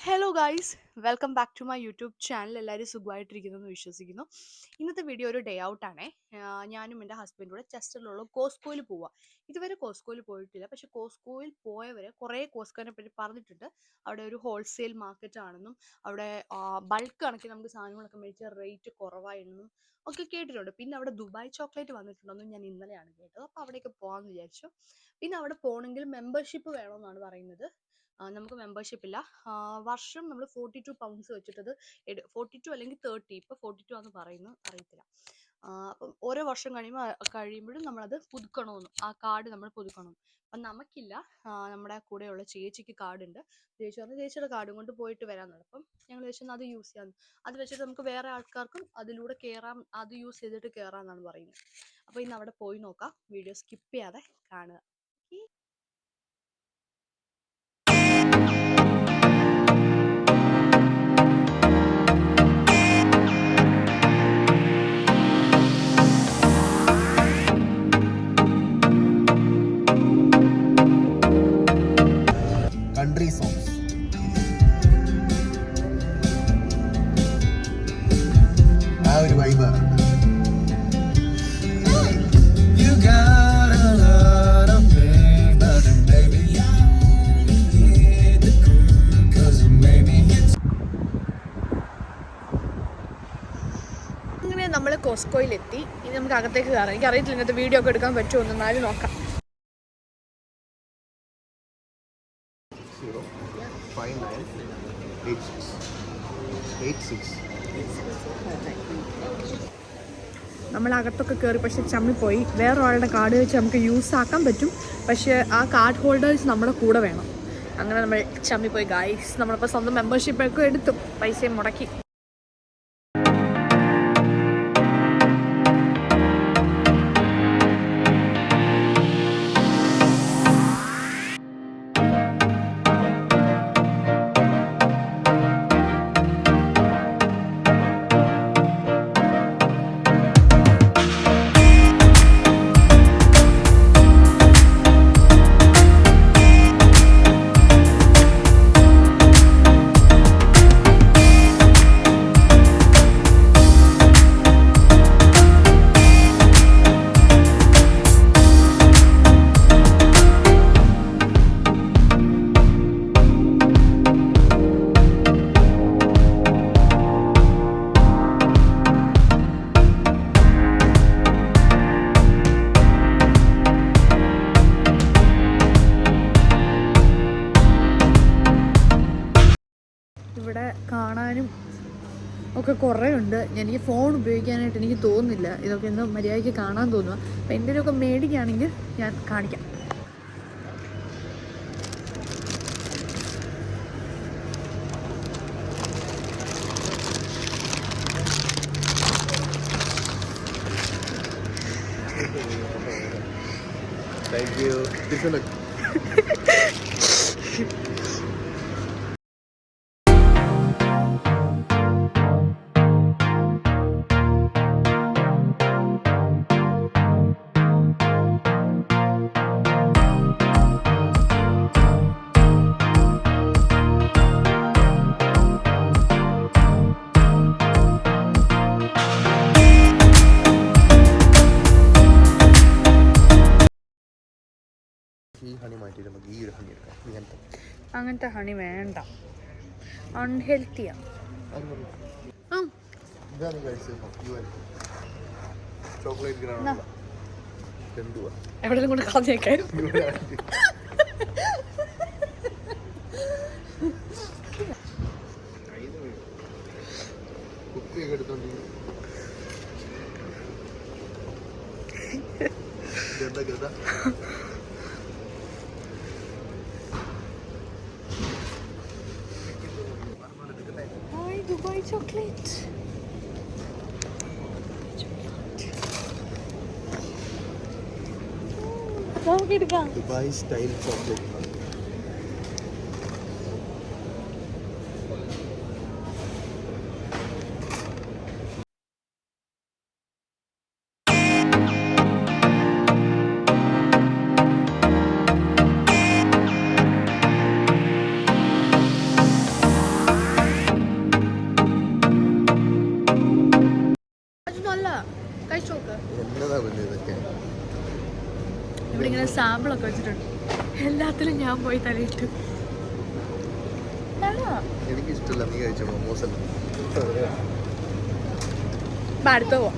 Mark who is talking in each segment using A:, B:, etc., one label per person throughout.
A: Hello guys, welcome back to my YouTube channel. എല്ലാവരും സുഖമായിട്ടിരിക്കുന്നു എന്ന് വിശ്വസിക്കുന്നു. ഇന്നത്തെ വീഡിയോ ഒരു ഡേ ഔട്ടാണേ. ഞാനും എൻ്റെ ഹസ്ബൻഡും കൂടെ ചെസ്റ്ററിലുള്ള കോസ്കോയിൽ പോവാം. ഇതുവരെ കോസ്കോയിൽ പോയിട്ടില്ല, പക്ഷെ കോസ്കോയിൽ പോയവരെ കുറേ കോസ്കോനെ പറ്റി പറഞ്ഞിട്ടുണ്ട്. അവിടെ ഒരു ഹോൾസെയിൽ മാർക്കറ്റ് ആണെന്നും അവിടെ ബൾക്ക് കണക്കിന് നമുക്ക് സാധനങ്ങളൊക്കെ മേടിച്ച റേറ്റ് കുറവായെന്നും ഒക്കെ കേട്ടിട്ടുണ്ട്. പിന്നെ അവിടെ ദുബായ് ചോക്ലേറ്റ് വന്നിട്ടുണ്ടെന്നും ഞാൻ ഇന്നലെയാണ് കേട്ടത്. അപ്പോൾ അവിടേക്ക് പോകാമെന്ന് വിചാരിച്ചു. പിന്നെ അവിടെ പോകണമെങ്കിൽ മെമ്പർഷിപ്പ് വേണമെന്നാണ് പറയുന്നത്. നമുക്ക് മെമ്പർഷിപ്പ് ഇല്ല. വർഷം നമ്മൾ £42 വെച്ചിട്ടത് 42 അല്ലെങ്കിൽ 30, ഇപ്പോൾ 42 ആണെന്ന് പറയുന്നു, അറിയത്തില്ല. അപ്പം ഓരോ വർഷം കഴിയുമ്പോഴും നമ്മളത് പുതുക്കണമെന്ന്, ആ കാർഡ് നമ്മൾ പുതുക്കണം. അപ്പം നമുക്കില്ല, നമ്മുടെ കൂടെയുള്ള ചേച്ചിക്ക് കാർഡുണ്ട്. ചേച്ചി പറഞ്ഞു ചേച്ചിയുടെ കാർഡും കൊണ്ട് പോയിട്ട് വരാമെന്നുള്ളത്. അപ്പം ഞങ്ങൾ ചേച്ചി അത് യൂസ് ചെയ്യാം, അത് വെച്ചിട്ട് നമുക്ക് വേറെ ആൾക്കാർക്കും അതിലൂടെ കയറാം, അത് യൂസ് ചെയ്തിട്ട് കയറാമെന്നാണ് പറയുന്നത്. അപ്പോൾ ഇന്ന് അവിടെ പോയി നോക്കാം. വീഡിയോ സ്കിപ്പ് ചെയ്യാതെ കാണുക.
B: Country songs. ആ ഒരു vibe. You got a lot of me, but baby you need the cool, 'cause maybe it's.
A: അങ്ങനെ നമ്മൾ കോസ്കോയിലെത്തി. ഇനി നമുക്ക് അകത്തേക്ക് കയറാം. എനിക്ക് അറിയത്തില്ല ഇങ്ങനത്തെ വീഡിയോ ഒക്കെ എടുക്കാൻ പറ്റുമോ എന്ന്, എന്നാലും നോക്കാം.
B: 05986.
A: നമ്മൾ അകത്തൊക്കെ കയറി, പക്ഷെ ചമ്മിപ്പോയി. വേറെ ഒരാളുടെ കാർഡ് വെച്ച് നമുക്ക് യൂസ് ആക്കാൻ പറ്റും, പക്ഷെ ആ കാർഡ് ഹോൾഡേഴ്സ് നമ്മുടെ കൂടെ വേണം. അങ്ങനെ നമ്മൾ ചമ്മിപ്പോയി ഗൈസ്. നമ്മളിപ്പോൾ സ്വന്തം മെമ്പർഷിപ്പൊക്കെ എടുത്തു, പൈസയും മുടക്കി. ഇവിടെ കാണാനും ഒക്കെ കുറേ ഉണ്ട്. എനിക്ക് ഫോൺ ഉപയോഗിക്കാനായിട്ട് എനിക്ക് തോന്നുന്നില്ല. ഇതൊക്കെ ഒന്ന് മര്യാദയ്ക്ക് കാണാൻ തോന്നുക. അപ്പം എന്തെങ്കിലുമൊക്കെ മേടിക്കുകയാണെങ്കിൽ ഞാൻ കാണിക്കാം.
B: Thank you. This one. ഈ ഹണി മാറ്റിയിട്ട് നമുക്ക് ഈ ഒരു ഹണി എടുക്കാം.
A: അങ്ങനത്തെ ഹണി വേണ്ട, അൺഹെൽത്തിയാണ്.
B: ഇതാണ് ചോക്ലേറ്റ് ഗ്രാനുല.
A: എവിടെയും കൊണ്ട് കളഞ്ഞേക്കാൻ.
B: കുപ്പിയൊക്കെ എടുത്തോണ്ട്
A: Dubai chocolate.
B: Dubai style chocolate.
A: സാമ്പിളൊക്കെ വെച്ചിട്ടുണ്ട്. എല്ലാത്തിലും ഞാൻ പോയി തലയിട്ടു.
B: എനിക്ക് ഇഷ്ടമല്ല, നീ കഴിച്ച മോമോസ് അല്ല.
A: അടുത്ത പോവാം.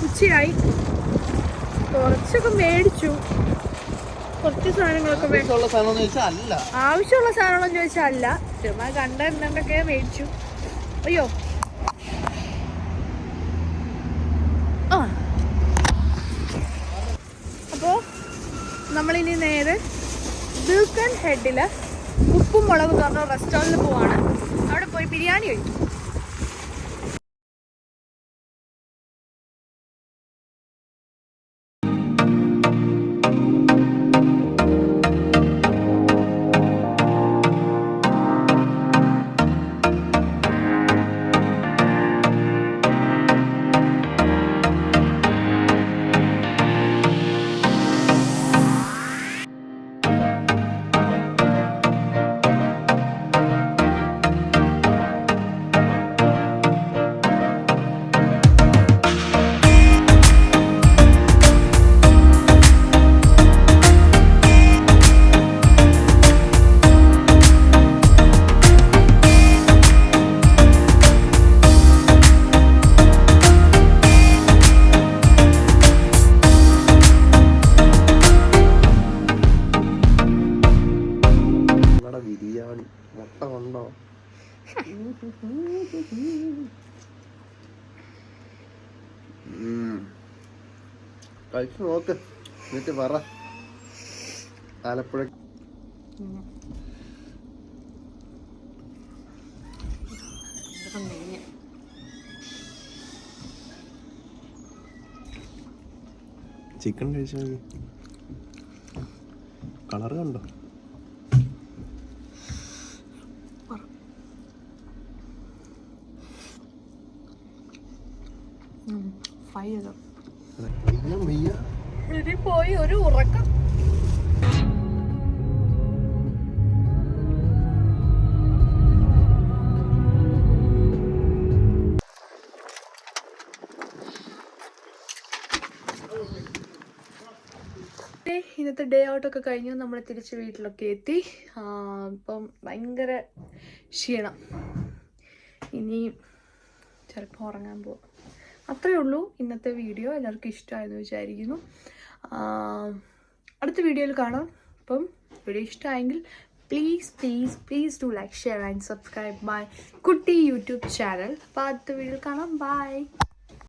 A: ഉച്ചയായി, കുറച്ചൊക്കെ മേടിച്ചു. കുറച്ച് സാധനങ്ങളൊക്കെ ആവശ്യമുള്ള സാധനങ്ങളെന്ന് ചോദിച്ചാൽ അല്ല, ചുമ്മാ കണ്ടൊക്കെ മേടിച്ചു. അയ്യോ ആ, അപ്പോൾ നമ്മളിനി നേരെ ബിൽക്കൺ ഹെഡില് ഉപ്പും മുളകും പറഞ്ഞ റെസ്റ്റോറൻറ്റിൽ പോവാണ്. അവിടെ പോയി ബിരിയാണി കഴിക്കും.
B: ബിരിയാണി മുട്ട കൊണ്ടോ കഴിച്ചു നോക്ക്, എന്നിട്ട് പറ. ആലപ്പുഴ ചിക്കൻ കഴിച്ചു നോക്കി, കളർ കണ്ടോ?
A: പോയി ഒരു ഉറക്കം. ഇന്നത്തെ ഡേ ഔട്ടൊക്കെ കഴിഞ്ഞു, നമ്മൾ തിരിച്ച് വീട്ടിലൊക്കെ എത്തി. ഇപ്പം ഭയങ്കര ക്ഷീണം, ഇനി ചിലപ്പോൾ ഉറങ്ങാൻ പോകും. അത്രയേ ഉള്ളൂ ഇന്നത്തെ വീഡിയോ. എല്ലാവർക്കും ഇഷ്ടമായെന്ന് വിചാരിക്കുന്നു. അടുത്ത വീഡിയോയിൽ കാണാം. അപ്പം വീഡിയോ ഇഷ്ടമായെങ്കിൽ please do like, share and subscribe my കുട്ടി യൂട്യൂബ് ചാനൽ. അപ്പോൾ അടുത്ത വീഡിയോയിൽ കാണാം. ബൈ.